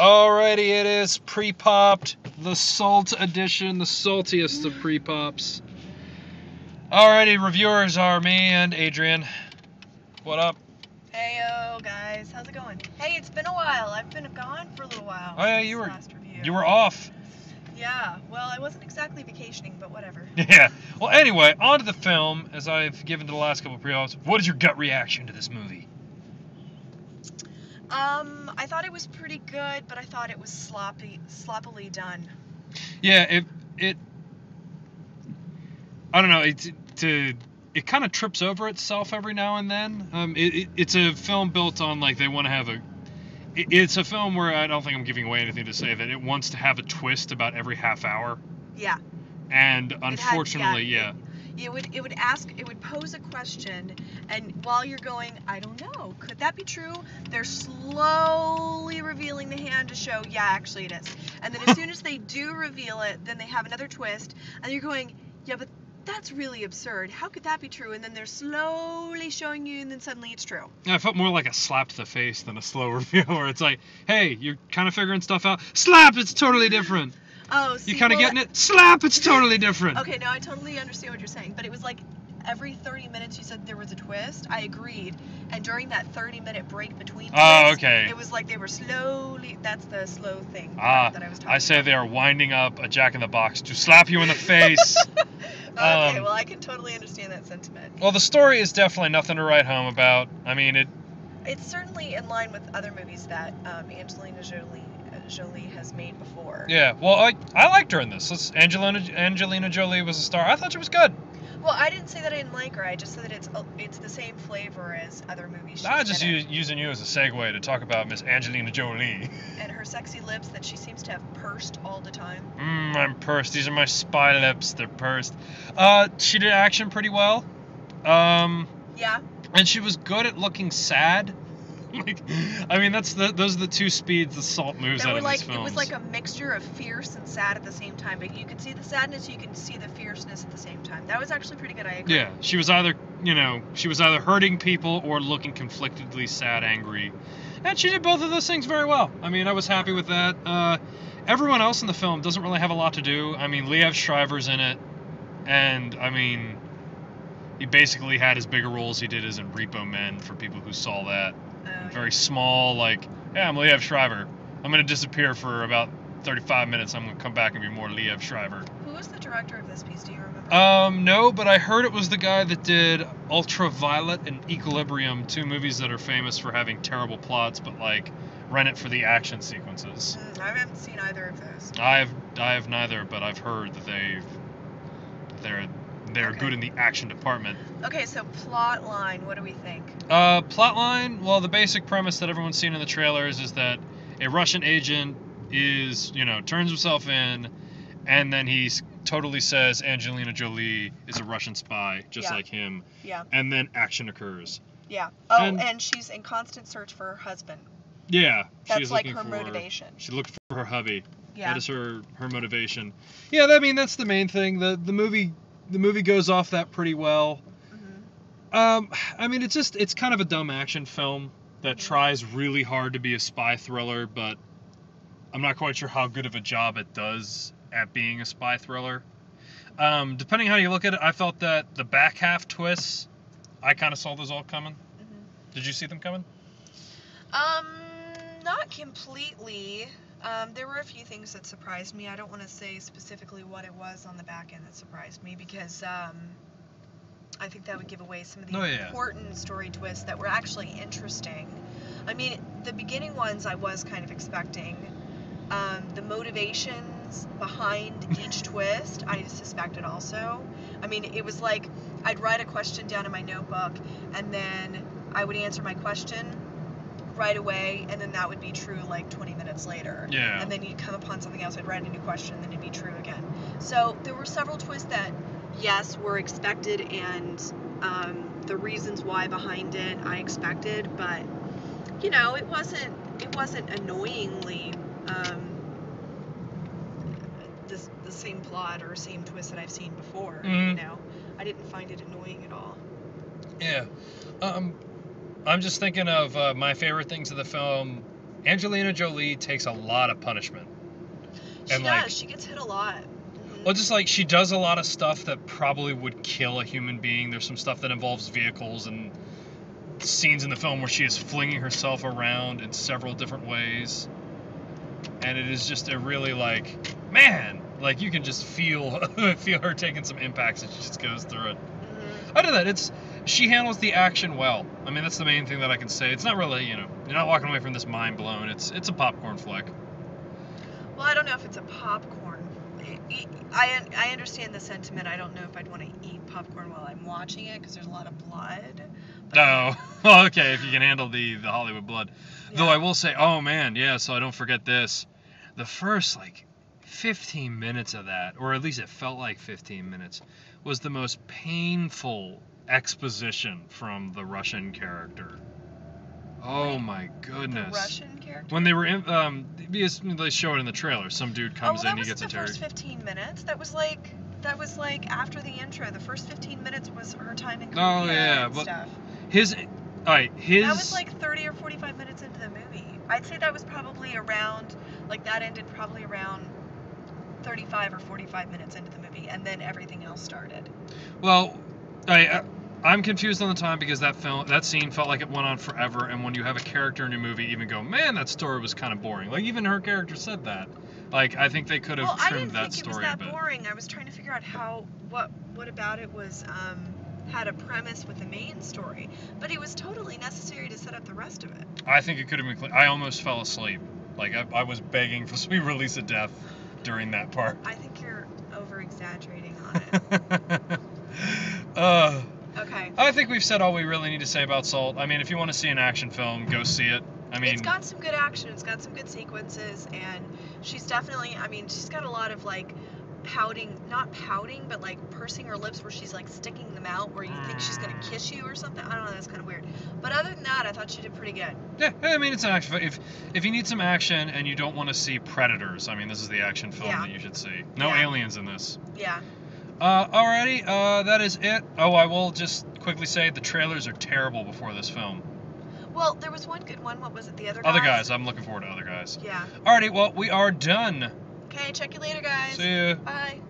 Alrighty, it is pre-popped, the salt edition, the saltiest of pre-pops. Alrighty, reviewers are me and Adrian. What up? Heyo, guys, how's it going? Hey, it's been a while. I've been gone for a little while. Oh yeah, since you were last review. you were off. Yeah, well, I wasn't exactly vacationing, but whatever. Yeah. Well, anyway, on to the film. As I've given to the last couple of pre-pops, what is your gut reaction to this movie? I thought it was pretty good, but I thought it was sloppily done. Yeah, it I don't know. It kind of trips over itself every now and then. It's a film built on like they want to have a. It's a film where I don't think I'm giving away anything to say that it wants to have a twist about every half hour. Yeah. And unfortunately, yeah. It would pose a question, and while you're going, I don't know, could that be true? They're slowly revealing the hand to show, yeah, actually it is. And then as soon as they do reveal it, then they have another twist, and you're going, yeah, but that's really absurd. How could that be true? And then they're slowly showing you, and then suddenly it's true. Yeah, I felt more like a slap to the face than a slow reveal, where it's like, hey, you're kind of figuring stuff out. Slap, it's totally different. Oh, see, you kind of getting it? Slap, it's totally different. Okay, now I totally understand what you're saying, but it was like every 30 minutes you said there was a twist. I agreed, and during that 30-minute break between twists, okay. It was like they were slowly. That's the slow thing that I was talking I say about. they are winding up a Jack in the Box to slap you in the face. Okay, well I can totally understand that sentiment. Well, the story is definitely nothing to write home about. I mean, it's certainly in line with other movies that Angelina Jolie has made before. Yeah, well, I liked her in this. Angelina Jolie was a star. I thought she was good. Well, I didn't say that I didn't like her. I just said that it's the same flavor as other movies. I'm just using you as a segue to talk about Miss Angelina Jolie. And her sexy lips that she seems to have pursed all the time. I'm pursed. These are my spy lips. They're pursed. She did action pretty well. Yeah. And she was good at looking sad. Like, I mean, those are the two speeds the salt moves out of these films. It was like a mixture of fierce and sad at the same time, but you could see the sadness, you could see the fierceness at the same time. That was actually pretty good. I agree. Yeah, she was either hurting people or looking conflictedly sad, angry, and she did both of those things very well. I mean, I was happy with that. Everyone else in the film doesn't really have a lot to do. I mean, Liev Schreiber's in it, and I mean, he basically had as big a role as he did as in Repo Men, for people who saw that. Very small, like, yeah, I'm Liev Schreiber. I'm going to disappear for about 35 minutes. I'm going to come back and be more Liev Schreiber. Who was the director of this piece? Do you remember? No, but I heard it was the guy that did Ultraviolet and Equilibrium, two movies that are famous for having terrible plots, but, like, rent it for the action sequences. I haven't seen either of those. I have neither, but I've heard that they're good in the action department. Okay, so plot line, what do we think? Plot line, well, the basic premise that everyone's seen in the trailers is that a Russian agent turns himself in, and then he totally says Angelina Jolie is a Russian spy, just like him. Yeah. And then action occurs. Yeah. Oh, and she's in constant search for her husband. Yeah. That's like her motivation. She looked for her hubby. Yeah. That is her motivation. Yeah, I mean, that's the main thing. The movie goes off that pretty well. I mean, it's kind of a dumb action film that tries really hard to be a spy thriller, but I'm not quite sure how good of a job it does at being a spy thriller. Depending how you look at it, I felt that the back half twists, I kind of saw those all coming. Did you see them coming? Not completely. There were a few things that surprised me. I don't want to say specifically what it was on the back end that surprised me, because I think that would give away some of the important story twists that were actually interesting. I mean, the beginning ones I was kind of expecting. The motivations behind each twist, I suspected also. I mean, it was like I'd write a question down in my notebook, and then I would answer my question right away, and then that would be true like 20 minutes later. Yeah. And then you'd come upon something else, I'd write a new question, and then it'd be true again. So there were several twists that, yes, were expected, and the reasons why behind it I expected, but it wasn't annoyingly the same plot or same twist that I've seen before. I didn't find it annoying at all. Yeah. I'm just thinking of my favorite things of the film Angelina Jolie takes a lot of punishment. She does. She gets hit a lot. Mm-hmm. Well, just like she does a lot of stuff that probably would kill a human being. There's some stuff that involves vehicles and scenes in the film where she is flinging herself around in several different ways. And it is just a really man, you can just feel her taking some impacts as she just goes through it. Mm-hmm. Other than that, she handles the action well. I mean, that's the main thing that I can say. It's not really, you're not walking away from this mind blown. It's a popcorn flick. Well, I don't know if it's a popcorn. I understand the sentiment. I don't know if I'd want to eat popcorn while I'm watching it because there's a lot of blood. Oh, okay. If you can handle the Hollywood blood. Yeah. Though I will say, oh man, yeah. So I don't forget this. The first 15 minutes of that, or at least it felt like 15 minutes, was the most painful exposition from the Russian character. Oh my goodness. The Russian character? When they were in, because they show it in the trailer. Some dude comes in, he gets interrogated. That was the first 15 minutes. That was like after the intro. The first 15 minutes was her time in Korea and stuff. That was like 30 or 45 minutes into the movie. I'd say that was probably around, that ended probably around 35 or 45 minutes into the movie, and then everything else started. Well, I'm confused on the time because that scene felt like it went on forever, and when you have a character in a movie even go, man, that story was kind of boring. Even her character said that. I think they could have trimmed that story a bit. I didn't think it was that boring. I was trying to figure out what about it was had a premise with the main story, but it was totally necessary to set up the rest of it. I think it could have been. I almost fell asleep. I was begging for sweet release of death during that part. I think you're over-exaggerating on it. Okay. I think we've said all we really need to say about Salt. I mean, if you want to see an action film, go see it. I mean, it's got some good action. It's got some good sequences, and she's definitely. I mean, she's got a lot of pouting, not pouting, but pursing her lips where she's sticking them out where you think she's gonna kiss you or something. I don't know. That's kind of weird. But other than that, I thought she did pretty good. Yeah, I mean, it's an action. If you need some action and you don't want to see predators, I mean, this is the action film that you should see. No aliens in this. Yeah. Alrighty, that is it. Oh, I will just quickly say the trailers are terrible before this film. Well, there was one good one. What was it? The Other Guys? Other Guys. I'm looking forward to Other Guys. Yeah. Alrighty, well, we are done. Okay, check you later, guys. See ya. Bye.